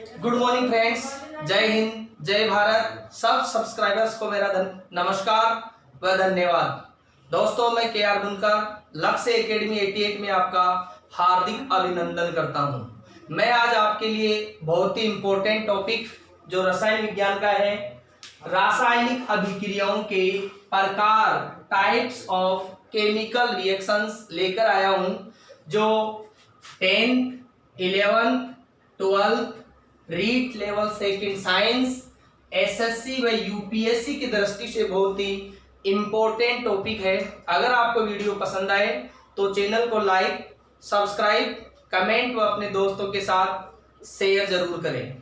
Good morning friends, जय हिंद, जय भारत। सब सब्सक्राइबर्स को मेरा नमस्कार व धन्यवाद। दोस्तों, मैं के.आर. बुनकर लक्ष्य एकेडमी 88 में आपका हार्दिक अभिनंदन करता हूं। मैं आज आपके लिए बहुत ही इम्पोर्टेंट टॉपिक जो रसायन विज्ञान का है, रासायनिक अभिक्रियाओं के प्रकार, टाइप्स ऑफ केमिकल रिएक्शंस लेकर आया हूं, जो 10th, 11th, 12th REET level second science, SSC व यूपीएससी की दृष्टि से बहुत ही इम्पोर्टेंट टॉपिक है। अगर आपको वीडियो पसंद आए तो चैनल को लाइक, सब्सक्राइब, कमेंट व अपने दोस्तों के साथ शेयर जरूर करें।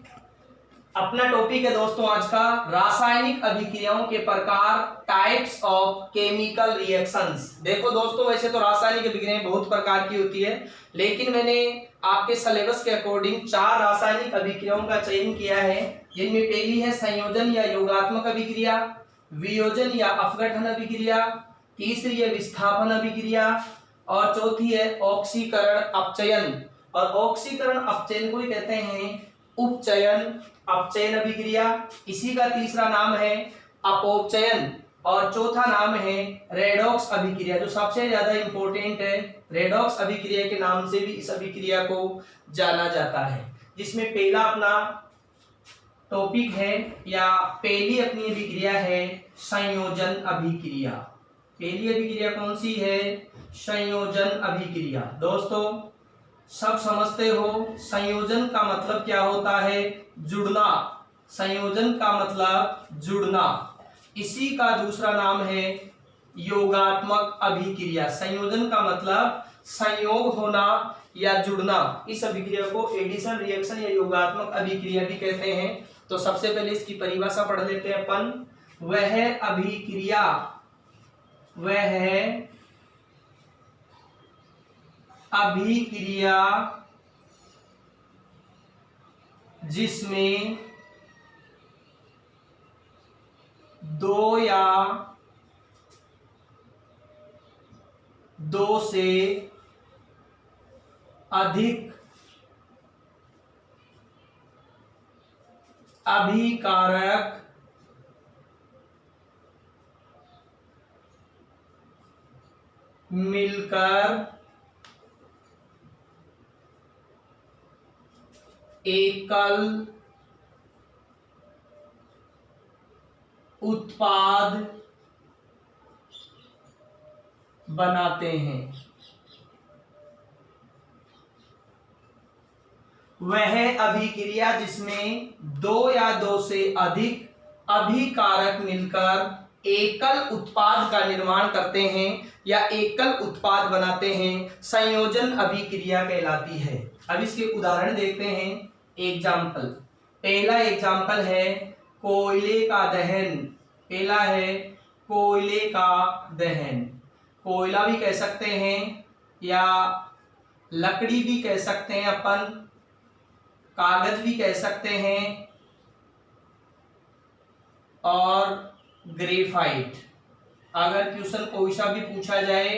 अपना टॉपिक है दोस्तों आज का, रासायनिक अभिक्रियाओं के प्रकार, टाइप्स ऑफ केमिकल रिएक्शंस। देखो दोस्तों, वैसे तो रासायनिक अभिक्रियाएं बहुत प्रकार की होती है, लेकिन मैंने आपके सिलेबस के अकॉर्डिंग 4 रासायनिक अभिक्रियाओं का चयन किया है, जिनमें पहली है संयोजन या योगात्मक अभिक्रिया, वियोजन या अपघटन अभिक्रिया, तीसरी है विस्थापन अभिक्रिया और चौथी है ऑक्सीकरण अपचयन। और ऑक्सीकरण अपचयन को ही कहते हैं उपचयन अपचयन अभिक्रिया। इसी का तीसरा नाम है अपोपचयन और चौथा नाम है रेडॉक्स अभिक्रिया, जो सबसे ज्यादा इंपॉर्टेंट है। रेडॉक्स अभिक्रिया के नाम से भी इस अभिक्रिया को जाना जाता है, जिसमें पहला अपना टॉपिक है या पहली अपनी अभिक्रिया है संयोजन अभिक्रिया। पहली अभिक्रिया कौन सी है? संयोजन अभिक्रिया। दोस्तों, सब समझते हो संयोजन का मतलब क्या होता है? जुड़ना। संयोजन का मतलब जुड़ना। इसी का दूसरा नाम है योगात्मक अभिक्रिया। संयोजन का मतलब संयोग होना या जुड़ना। इस अभिक्रिया को एडिशन रिएक्शन या योगात्मक अभिक्रिया भी कहते हैं। तो सबसे पहले इसकी परिभाषा पढ़ लेते हैं अपन। वह अभिक्रिया जिसमें दो या दो से अधिक अभिकारक मिलकर एकल उत्पाद बनाते हैं। वह अभिक्रिया जिसमें दो या दो से अधिक अभिकारक मिलकर एकल उत्पाद का निर्माण करते हैं या एकल उत्पाद बनाते हैं, संयोजन अभिक्रिया कहलाती है। अब इसके उदाहरण देखते हैं। एग्जाम्पल, पहला एग्जाम्पल है कोयले का दहन। पहला है कोयले का दहन। कोयला भी कह सकते हैं या लकड़ी भी कह सकते हैं अपन, कागज भी कह सकते हैं और ग्रेफाइट। अगर क्वेश्चन कोई सा भी पूछा जाए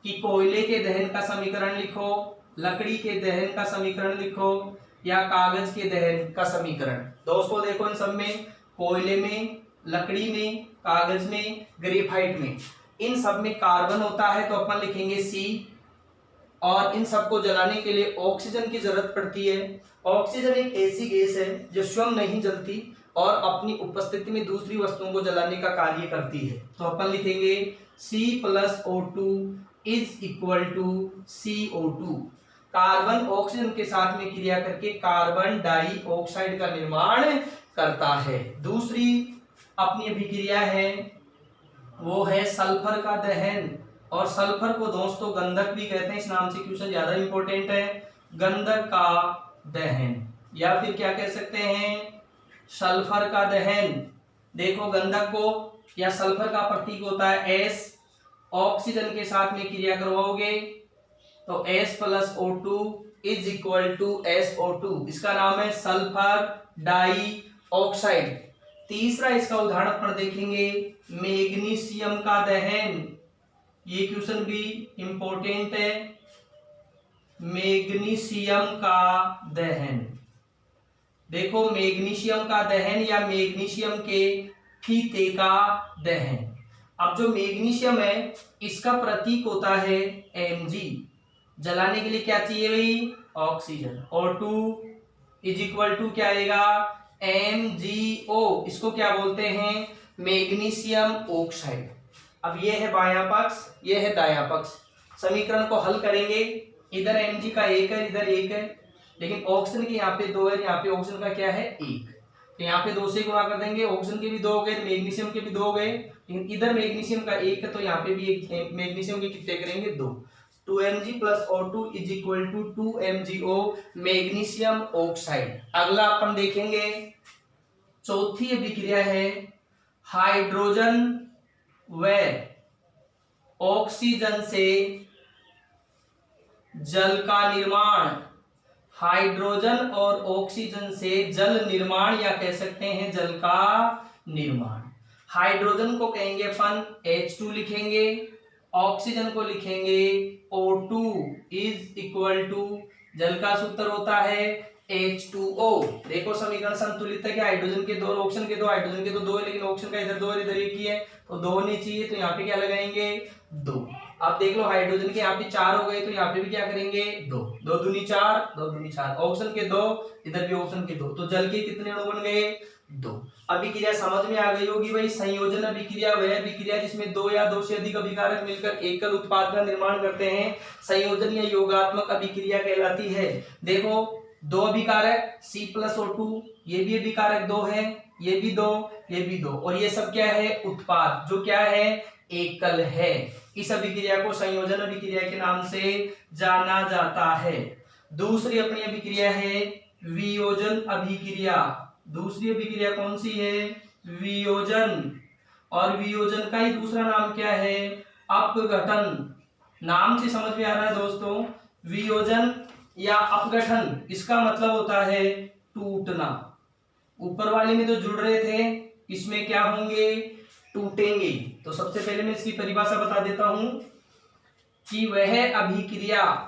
कि कोयले के दहन का समीकरण लिखो, लकड़ी के दहन का समीकरण लिखो या कागज के दहन का समीकरण। दोस्तों देखो, इन सब में, कोयले में, लकड़ी में, कागज में, ग्रेफाइट में, इन सब में कार्बन होता है, तो अपन लिखेंगे C। और इन सबको जलाने के लिए ऑक्सीजन की जरूरत पड़ती है। ऑक्सीजन एक ऐसी गैस है जो स्वयं नहीं जलती और अपनी उपस्थिति में दूसरी वस्तुओं को जलाने का कार्य करती है। तो अपन लिखेंगे C+O2 is equal to CO2। Carbon oxygen के साथ में क्रिया करके कार्बन डाइऑक्साइड का निर्माण करता है। दूसरी अपनी अभिक्रिया है वो है सल्फर का दहन। और सल्फर को दोस्तों गंधक भी कहते हैं, इस नाम से क्वेश्चन ज्यादा इंपॉर्टेंट है। गंधक का दहन या फिर क्या कह सकते हैं, सल्फर का दहन। देखो, गंधक को या सल्फर का प्रतीक होता है S। ऑक्सीजन के साथ में क्रिया करवाओगे तो S+O2 is equal to SO2। इसका नाम है सल्फर डाइऑक्साइड। तीसरा इसका उदाहरण पर देखेंगे मैग्नीशियम का दहन। ये क्वेश्चन भी इंपॉर्टेंट है। मैग्नीशियम का दहन। देखो मैग्नीशियम का दहन या मैग्नीशियम के फीते का दहन। अब जो मैग्नीशियम है इसका प्रतीक होता है Mg। जलाने के लिए क्या चाहिए भाई? Oxygen. O2 is equal to क्या आएगा? MgO। इसको क्या बोलते हैं? Magnesium oxide. अब ये है बायां पक्ष, ये है दायां पक्ष। समीकरण को हल करेंगे, इधर Mg का 1 है, इधर 1 है, लेकिन ऑक्सीजन के यहाँ पे 2 है, यहाँ पे ऑक्सीजन का क्या है? 1। तो यहाँ पे 2 से गुणा कर देंगे, ऑक्सीजन के भी 2 हो गए, मैग्नीशियम के भी 2 हो गए, लेकिन इधर मैग्नीशियम का 1 है तो यहाँ पे भी एक मैग्नीशियम के कितने करेंगे? 2। 2Mg plus O2 is equal to 2MgO magnesium oxide. अगला अपन देखेंगे, चौथी अभिक्रिया है हाइड्रोजन व ऑक्सीजन से जल का निर्माण। हाइड्रोजन और ऑक्सीजन से जल निर्माण या कह सकते हैं जल का निर्माण। हाइड्रोजन को कहेंगे अपन H2 लिखेंगे, ऑक्सीजन को लिखेंगे O2 इज इक्वल टू जल का सूत्र होता है H2O। देखो समीकरण संतुलित है कि हाइड्रोजन के 2 और ऑक्सीजन के 2, हाइड्रोजन के तो 2 है लेकिन ऑक्सीजन का इधर 2 और इधर 1 ही है, तो 2 होनी चाहिए, तो यहाँ पे क्या लगाएंगे? 2। अब देख लो हाइड्रोजन के यहाँ पे 4 हो गए तो यहाँ पे भी क्या करेंगे? 2। 2 दूनी 4, 2 दूनी 4, ऑक्सीजन के 2, इधर भी ऑक्सीजन के 2, तो जल के कितने अणु बन गए? 2। अभिक्रिया समझ में आ गई होगी भाई। संयोजन अभिक्रिया वह अभिक्रिया जिसमें 2 या 2 से अधिक अभिकारक मिलकर एकल उत्पाद का निर्माण करते हैं, संयोजन या योगात्मक अभिक्रिया कहलाती है। देखो 2 अभिकारक C+O2, ये भी अभिकारक 2 है, ये भी 2, ये भी 2, और ये सब क्या है? उत्पाद, जो क्या है? एकल है। इस अभिक्रिया को संयोजन अभिक्रिया के नाम से जाना जाता है। दूसरी अपनी अभिक्रिया है वियोजन अभिक्रिया। दूसरी अभिक्रिया कौन सी है? वियोजन। और वियोजन का ही दूसरा नाम क्या है? अपघटन। नाम से समझ में आ रहा है दोस्तों, वियोजन या अपघटन, इसका मतलब होता है टूटना। ऊपर वाले में जो जुड़ रहे थे इसमें क्या होंगे? टूटेंगे। तो सबसे पहले मैं इसकी परिभाषा बता देता हूं कि वह अभिक्रिया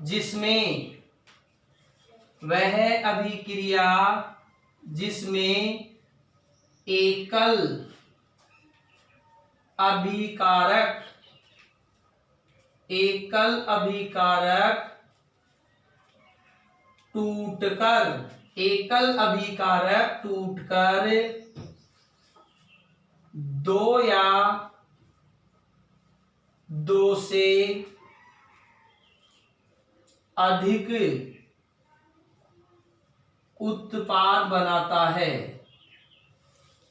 जिसमें एकल अभिकारक टूटकर 2 या 2 से अधिक उत्पाद बनाता है।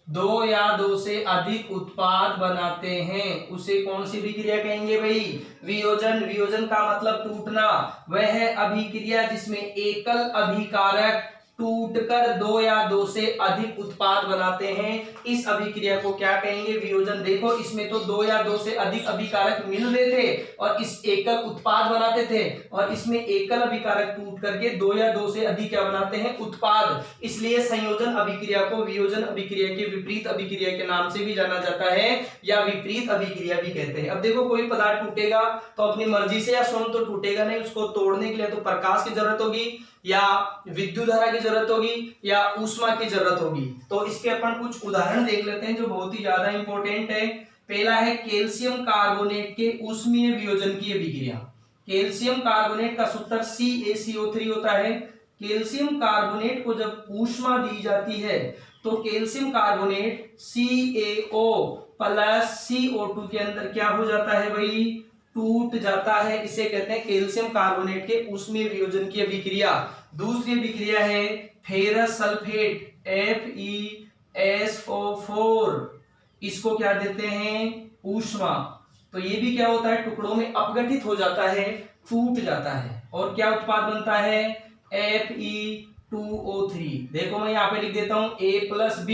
2 या 2 से अधिक उत्पाद बनाते हैं, उसे कौन सी अभिक्रिया कहेंगे भाई? वियोजन। वियोजन का मतलब टूटना। वह अभिक्रिया जिसमें एकल अभिकारक टूटकर 2 या 2 से अधिक उत्पाद बनाते हैं, इस अभिक्रिया को क्या कहेंगे? वियोजन। देखो इसमें तो 2 या 2 से अधिक अभिकारक मिल रहे थे और इस एकल उत्पाद बनाते थे, और इसमें एकल अभिकारक टूट करके 2 या 2 से अधिक क्या बनाते हैं? उत्पाद। इसलिए संयोजन अभिक्रिया को वियोजन अभिक्रिया के विपरीत अभिक्रिया के नाम से भी जाना जाता है या विपरीत अभिक्रिया भी कहते हैं। अब देखो कोई पदार्थ टूटेगा तो अपनी मर्जी से या स्वयं तो टूटेगा नहीं, उसको तोड़ने के लिए तो प्रकाश की जरूरत होगी या विद्युत धारा की जरूरत होगी या ऊष्मा की जरूरत होगी। तो इसके अपन कुछ उदाहरण देख लेते हैं जो बहुत ही ज्यादा इंपॉर्टेंट है। पहला है कैल्शियम कार्बोनेट के ऊष्मीय वियोजन की अभिक्रिया। कैल्शियम कार्बोनेट का सूत्र CaCO3 होता है। कैल्शियम कार्बोनेट को जब ऊष्मा दी जाती है तो calcium carbonate CaO plus CO2 के अंदर क्या हो जाता है भाई? टूट जाता है। इसे कहते हैं कैल्शियम कार्बोनेट के ऊष्मीय वियोजन की अभिक्रिया। दूसरी अभिक्रिया है फेरस सल्फेट FeSO4। इसको क्या देते हैं? ऊष्मा। तो ये भी क्या होता है? टुकड़ों में अपघटित हो जाता है, टूट जाता है, और क्या उत्पाद बनता है? Fe2O3। देखो मैं यहाँ पे लिख देता हूं A+B,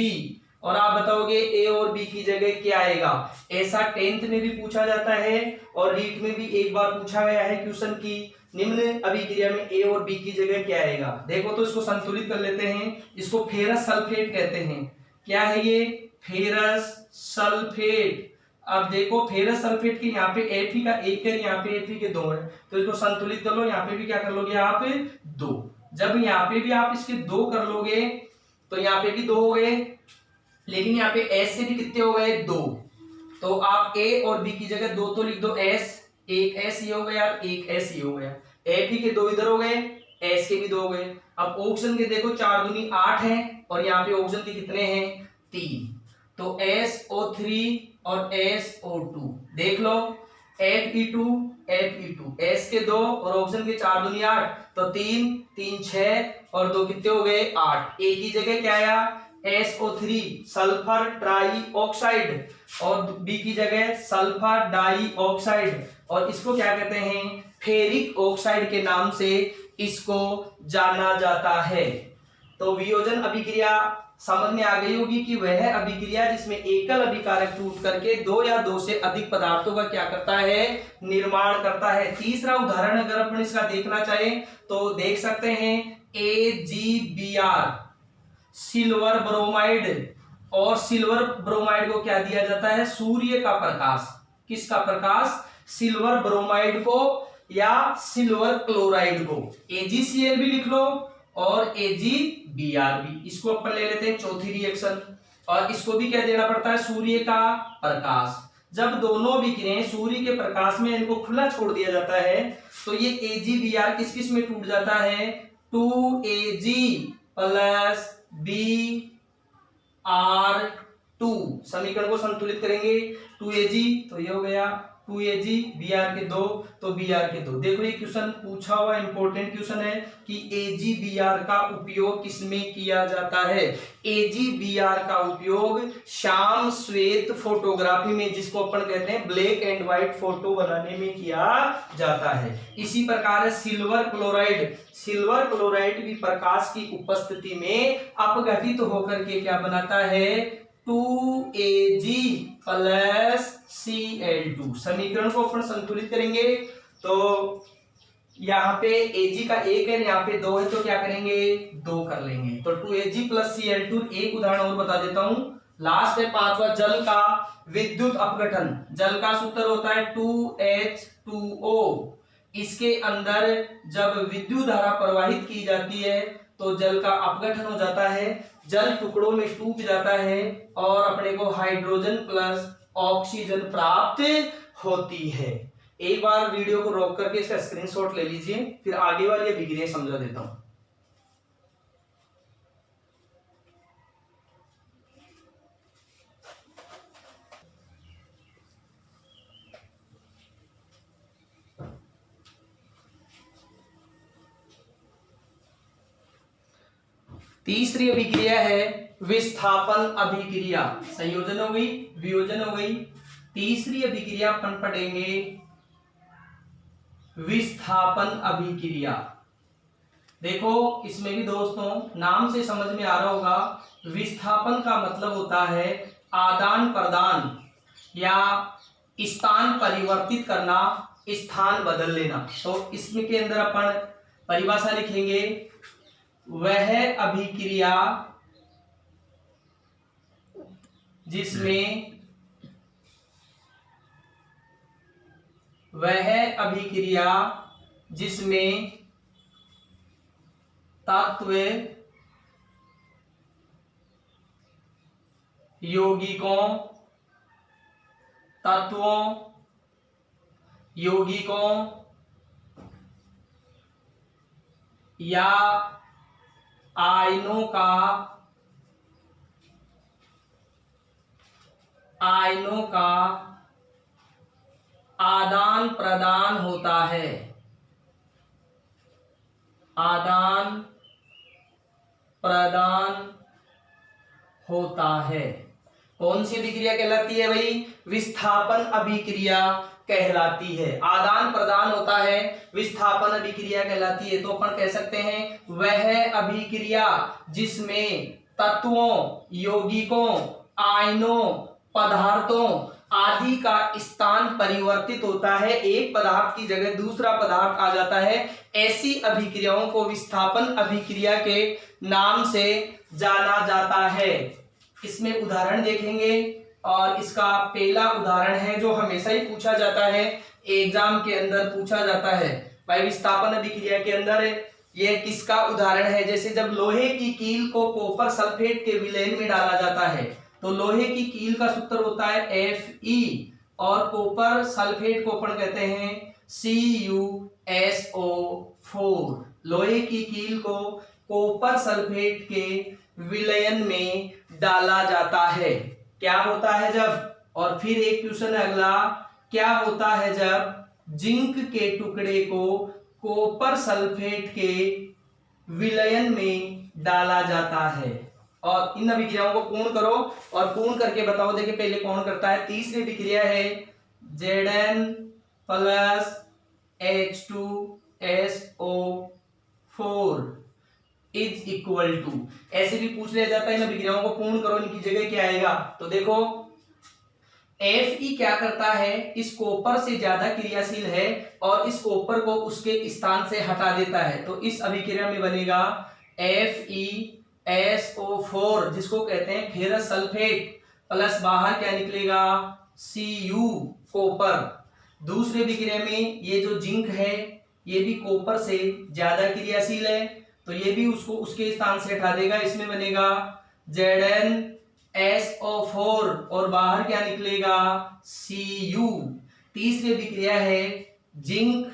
और आप बताओगे A और B की जगह क्या आएगा। ऐसा 10th में भी पूछा जाता है और रीट में भी एक बार पूछा गया है क्वेश्चन की निम्न अभिक्रिया में A और B की जगह क्या आएगा। देखो तो इसको संतुलित कर लेते हैं। इसको फेरस सल्फेट कहते हैं। क्या है ये? Ferrous sulphate. अब देखो फेरस सल्फेट के यहाँ पे Fe का एक है, यहाँ पे Fe के दो है, तो इसको संतुलित कर लो। यहाँ पे भी क्या कर लोगे आप, दो। जब यहाँ पे भी आप इसके दो कर लोगे तो यहाँ पे भी दो हो गए, लेकिन यहाँ पे S से भी कितने हो गए, दो। तो आप A और B की जगह दो तो लिख दो S, एक S ये हो गया, एक S ये हो गया। Fe के दो इधर हो गए, S के भी दो हो गए। अब ऑक्सीजन के देखो 4 दूनी 8 है और यहाँ पे ऑक्सीजन के कितने हैं, 3। तो SO3 और SO2 देख लो, Fe2 S के दो और ऑक्सीजन के 4 दूनी 8, तो 3 3 6 और दो कितने हो गए, 8। एक ही जगह क्या आया, SO3 सल्फर ट्राई ऑक्साइड और बी की जगह सल्फर डाई ऑक्साइड, और इसको क्या कहते हैं, फेरिक ऑक्साइड के नाम से इसको जाना जाता है। तो वियोजन अभिक्रिया समझ में आ गई होगी कि वह अभिक्रिया जिसमें एकल अभिकारक टूट करके दो या दो से अधिक पदार्थों का क्या करता है, निर्माण करता है। तीसरा उदाहरण अगर अपन इसका देखना चाहें तो देख सकते हैं, AgBr सिल्वर ब्रोमाइड, और सिल्वर ब्रोमाइड को क्या दिया जाता है, सूर्य का प्रकाश। किसका प्रकाश, सिल्वर ब्रोमाइड को या सिल्वर क्लोराइड को। AgCl भी लिख लो और AgBr भी, इसको अपन ले लेते हैं चौथी रिएक्शन। और इसको भी क्या देना पड़ता है, सूर्य का प्रकाश। जब दोनों विक्रियाएं सूर्य के प्रकाश में इनको खुला छोड़ दिया जाता है तो ये AgBr किस किस में टूट जाता है, 2Ag प्लस Br2। समीकरण को संतुलित करेंगे, 2Ag तो ये हो गया 2Ag, Br के दो तो Br के दो। देखो ये क्वेश्चन पूछा हुआ इंपॉर्टेंट क्वेश्चन है कि AgBr का उपयोग किसमें किया जाता है। AgBr का उपयोग श्याम श्वेत फोटोग्राफी में, जिसको अपन कहते हैं ब्लैक एंड व्हाइट फोटो बनाने में किया जाता है। इसी प्रकार सिल्वर क्लोराइड भी प्रकाश की उपस्थिति में अपघटित होकर के क्या बनाता है, 2Ag प्लस Cl2। समीकरण को अपन संतुलित करेंगे तो यहाँ पे Ag का एक है, यहाँ पे दो है, तो क्या करेंगे, दो कर लेंगे। तो 2Ag प्लस Cl2। एक उदाहरण और बता देता हूं, लास्ट है पांचवा, जल का विद्युत अपघटन। जल का सूत्र होता है 2H2O। इसके अंदर जब विद्युत धारा प्रवाहित की जाती है तो जल का अपघटन हो जाता है, जल टुकड़ों में टूट जाता है और अपने को हाइड्रोजन प्लस ऑक्सीजन प्राप्त होती है। एक बार वीडियो को रोक करके इसका स्क्रीनशॉट ले लीजिए, फिर आगे वाली अभिक्रिया समझा देता हूं। तीसरी अभिक्रिया है विस्थापन अभिक्रिया। संयोजन हो गई, वियोजन हो गई। तीसरी अभिक्रिया अपन पढ़ेंगे विस्थापन अभिक्रिया। देखो इसमें भी दोस्तों नाम से समझ में आ रहा होगा, विस्थापन का मतलब होता है आदान प्रदान या स्थान परिवर्तित करना, स्थान बदल लेना। तो इसमें के अंदर अपन परिभाषा लिखेंगे, वह अभिक्रिया जिसमें तत्वों यौगिकों या आयनों का आदान प्रदान होता है। आदान प्रदान होता है। कौन सी अभिक्रिया कहलाती है भाई, विस्थापन अभिक्रिया कहलाती है। आदान प्रदान होता है, विस्थापन अभिक्रिया कहलाती है। तो अपन कह सकते हैं वह अभिक्रिया जिसमें तत्वों, यौगिकों, आयनों, पदार्थों आदि का स्थान परिवर्तित होता है, एक पदार्थ की जगह दूसरा पदार्थ आ जाता है, ऐसी अभिक्रियाओं को विस्थापन अभिक्रिया के नाम से जाना जाता है। इसमें उदाहरण देखेंगे, और इसका पहला उदाहरण है जो हमेशा ही पूछा जाता है, एग्जाम के अंदर पूछा जाता है भाई, विस्थापन अभिक्रिया के अंदर ये किसका उदाहरण है। जैसे जब लोहे की कील को कॉपर सल्फेट के विलयन में डाला जाता है तो लोहे की कील का सूत्र होता है Fe और कॉपर सल्फेट को अपन कहते हैं CuSO4। लोहे की कील को कॉपर सल्फेट के विलयन में डाला जाता है। क्या होता है जब, और फिर एक क्वेश्चन है अगला, क्या होता है जब जिंक के टुकड़े को कॉपर सल्फेट के विलयन में डाला जाता है। और इन अभिक्रियाओं को पूर्ण करो और पूर्ण करके बताओ। देखिए पहले कौन करता है, तीसरी अभिक्रिया है Zn plus H2SO4 is equal to, ऐसे भी पूछ लिया जाता है। इन अभिक्रियाओं को पूर्ण करो, इनकी जगह क्या आएगा। तो देखो Fe क्या करता है, इस कॉपर से ज्यादा क्रियाशील है और इस कॉपर को उसके स्थान से हटा देता है। तो इस अभिक्रिया में बनेगा FeSO4 जिसको कहते हैं फेरस सल्फेट, प्लस बाहर क्या निकलेगा Cu कॉपर। दूसरे अभिक्रिया में ये जो जिंक है ये भी कॉपर से ज्यादा क्रियाशील है तो ये भी उसको उसके स्थान से हटा देगा। इसमें बनेगा ZnSO4 और बाहर क्या निकलेगा Cu। तीसरी अभिक्रिया है जिंक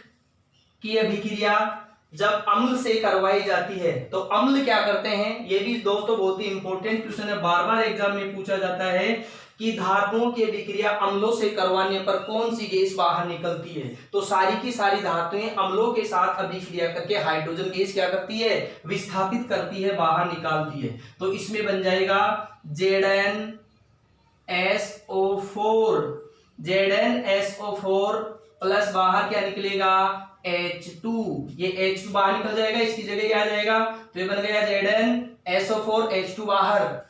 की अभिक्रिया जब अम्ल से करवाई जाती है तो अम्ल क्या करते हैं, ये भी दोस्तों बहुत ही इंपॉर्टेंट क्वेश्चन है, बार बार एग्जाम में पूछा जाता है कि धातुओं की अभिक्रिया अम्लों से करवाने पर कौन सी गैस बाहर निकलती है। तो सारी की सारी धातुएं अम्लों के साथ अभिक्रिया करके हाइड्रोजन गैस क्या करती है, विस्थापित करती है, बाहर निकालती है। तो इसमें बन जाएगा ZnSO4 प्लस बाहर क्या निकलेगा H2। ये H2 बाहर निकल जाएगा, इसकी जगह क्या आ जाएगा, तो ये बन गया ZnSO4 H2 बाहर।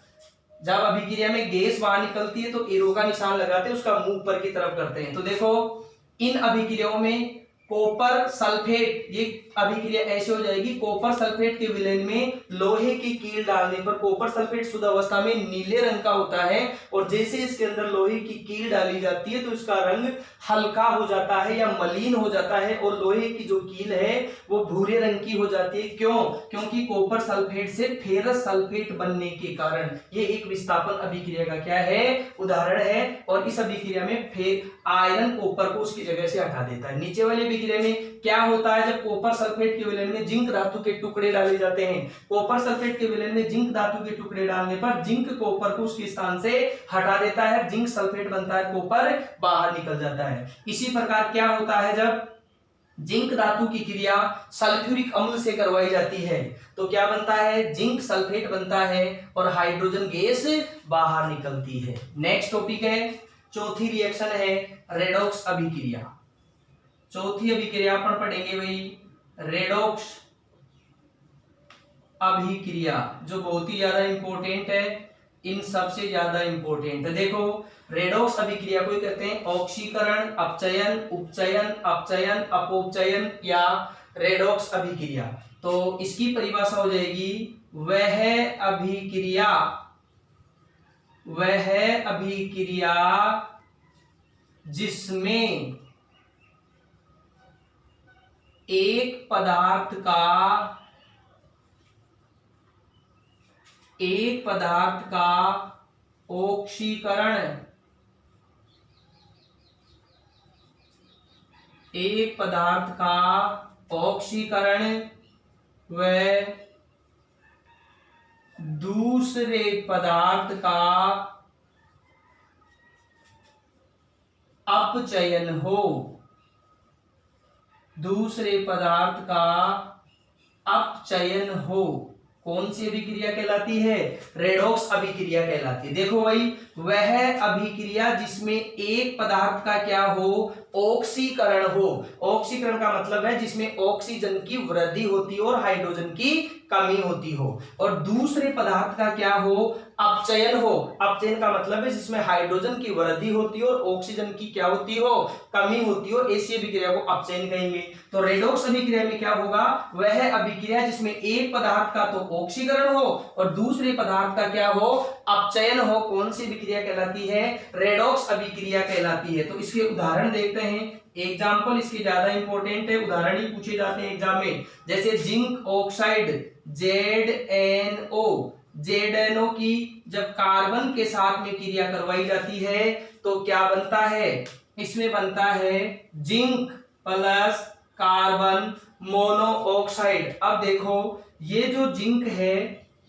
जब अभिक्रिया में गैस बाहर निकलती है तो एरो का निशान लगाते हैं, उसका मुंह ऊपर की तरफ करते हैं। तो देखो इन अभिक्रियाओं में कॉपर सल्फेट, ये अभिक्रिया ऐसे हो जाएगी, कॉपर सल्फेट के विलयन में लोहे की कील डालने पर कॉपर सल्फेट शुद्ध अवस्था में नीले रंग का होता है और जैसे इसके अंदर लोहे की कील डाली जाती है तो इसका रंग हल्का हो जाता है या मलिन हो जाता है और लोहे की जो कील है वो भूरे रंग की हो जाती है। क्यों, क्योंकि कॉपर सल्फेट से फेरस सल्फेट बनने के कारण। ये एक विस्थापन अभिक्रिया का क्या है, उदाहरण है। और इस अभिक्रिया में फिर आयरन कॉपर को उसकी जगह से हटा देता है। नीचे वाले अभिक्रिया में क्या होता है, जब कॉपर सल्फेट के विलयन में जिंक धातु के टुकड़े डाले जाते हैं, कॉपर सल्फेट के विलयन में जिंक धातु के टुकड़े डालने पर जिंक कॉपर को उसके स्थान से हटा देता है, जिंक सल्फेट बनता है, कॉपर बाहर निकल जाता है। इसी प्रकार क्या होता है जब जिंक धातु की क्रिया सल्फ्यूरिक अम्ल से करवाई जाती है तो क्या बनता है, जिंक सल्फेट बनता है और हाइड्रोजन गैस बाहर निकलती है। नेक्स्ट टॉपिक है, चौथी रिएक्शन है रेडॉक्स अभिक्रिया। चौथी अभिक्रिया अपन पढ़ेंगे भाई रेडॉक्स अभिक्रिया, जो बहुत ही ज्यादा इंपॉर्टेंट है, इन सबसे ज्यादा इंपॉर्टेंट है। देखो रेडॉक्स अभिक्रिया को कहते हैं ऑक्सीकरण, अपचयन, उपचयन, अपचयन, अपोपचयन या रेडॉक्स अभिक्रिया। तो इसकी परिभाषा हो जाएगी वह अभिक्रिया जिसमें एक पदार्थ का ऑक्सीकरण, एक पदार्थ का ऑक्सीकरण व दूसरे पदार्थ का अपचयन हो, दूसरे पदार्थ का अपचयन हो, कौन सी अभिक्रिया कहलाती है, रेडॉक्स अभिक्रिया कहलाती है। देखो भाई वह अभिक्रिया जिसमें एक पदार्थ का क्या हो, ऑक्सीकरण हो। ऑक्सीकरण का मतलब है जिसमें ऑक्सीजन की वृद्धि होती हो और हाइड्रोजन की कमी होती हो, और दूसरे पदार्थ का क्या हो, अपचयन हो। अपचयन का मतलब है जिसमें हाइड्रोजन की वृद्धि होती हो और ऑक्सीजन की क्या होती हो, कमी होती हो, ऐसी अभिक्रिया को अपचयन कहेंगे। तो रेडॉक्स अभिक्रिया में क्या होगा, वह अभिक्रिया जिसमें एक पदार्थ का तो ऑक्सीकरण हो और दूसरे पदार्थ का क्या हो, अपचयन हो। कौन सी अभिक्रिया अभिक्रिया कहलाती है, रेडॉक्स अभिक्रिया कहलाती है। तो इसके उदाहरण देखते हैं। एग्जाम्पल इसके ज्यादा इंपॉर्टेंट है, उदाहरण ही पूछे जाते हैं एग्जाम में। जैसे जिंक ऑक्साइड ZnO, ZnO की जब कार्बन के साथ में क्रिया करवाई जाती है तो क्या बनता है, इसमें बनता है जिंक प्लस कार्बन मोनोऑक्साइड। अब देखो ये जो जिंक है,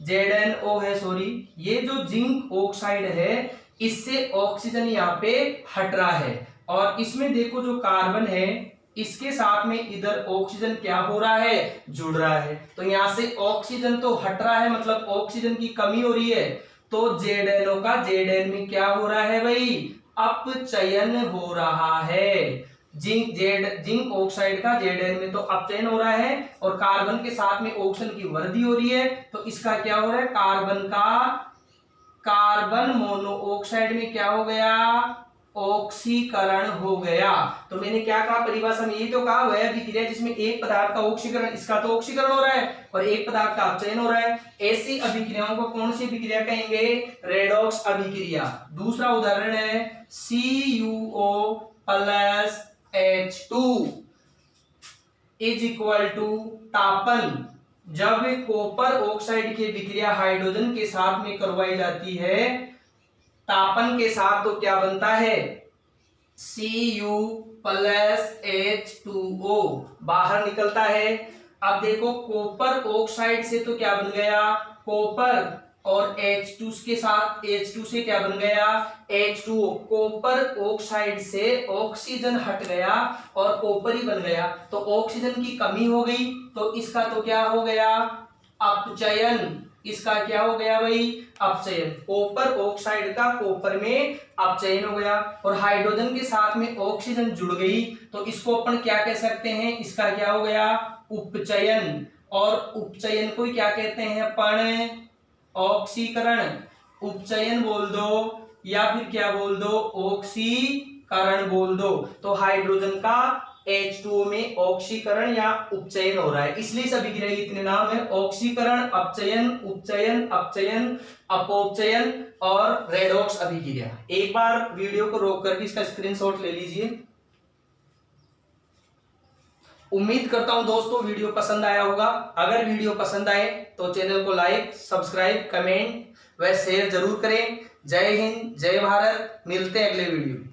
ZnO है, सॉरी, ये जो जिंक ऑक्साइड है इससे ऑक्सीजन यहाँ पे हट रहा है, और इसमें देखो जो कार्बन है इसके साथ में इधर ऑक्सीजन क्या हो रहा है, जुड़ रहा है। तो यहां से ऑक्सीजन तो हट रहा है, मतलब ऑक्सीजन की कमी हो रही है। तो ZnO का Zn में क्या हो रहा है भाई, अपचयन हो रहा है। जिंक ऑक्साइड का Zn में तो अपचयन हो रहा है, और कार्बन के साथ में ऑक्सीजन की वृद्धि हो रही है। तो इसका क्या हो रहा है, कार्बन का कार्बन मोनोऑक्साइड में क्या हो गया, ऑक्सीकरण हो गया। तो मैंने क्या कहा परिभाषा में, ये तो कहा वह अभिक्रिया जिसमें एक पदार्थ का ऑक्सीकरण, इसका तो ऑक्सीकरण हो रहा है, और एक पदार्थ का अपचयन हो रहा है। ऐसी अभिक्रियाओं को कौन सी अभिक्रिया कहेंगे, रेडॉक्स अभिक्रिया। दूसरा उदाहरण है CuO plus H2 is equal to तापन। जब कॉपर ऑक्साइड की अभिक्रिया हाइड्रोजन के साथ में करवाई जाती है तापन के साथ, तो क्या बनता है, Cu प्लस H2O बाहर निकलता है। अब देखो कॉपर ऑक्साइड से तो क्या बन गया, कॉपर, और H2 के साथ H2 से क्या बन गया, H2O। कॉपर ऑक्साइड से ऑक्सीजन हट गया और कॉपर ही बन गया, तो ऑक्सीजन की कमी हो गई, तो इसका तो क्या हो गया, अपचयन। इसका क्या हो गया भाई, अपचयन। कॉपर ऑक्साइड का कॉपर में अपचयन हो गया, और हाइड्रोजन के साथ में ऑक्सीजन जुड़ गई, तो इसको अपन क्या कह सकते हैं, इसका क्या हो गया, उपचयन। और उपचयन को क्या कहते हैं अपन, ऑक्सीकरण। उपचयन बोल दो या फिर क्या बोल दो, ऑक्सीकरण बोल दो। तो हाइड्रोजन का H2O में ऑक्सीकरण या उपचयन हो रहा है, इसलिए इस अभिक्रिया के इतने नाम है, ऑक्सीकरण, अपचयन, उपचयन, अपचयन, अपोपचयन और रेडॉक्स अभिक्रिया। एक बार वीडियो को रोक करके इसका स्क्रीनशॉट ले लीजिए। उम्मीद करता हूं दोस्तों वीडियो पसंद आया होगा। अगर वीडियो पसंद आए तो चैनल को लाइक, सब्सक्राइब, कमेंट व शेयर जरूर करें। जय हिंद, जय भारत। मिलते हैं अगले वीडियो में।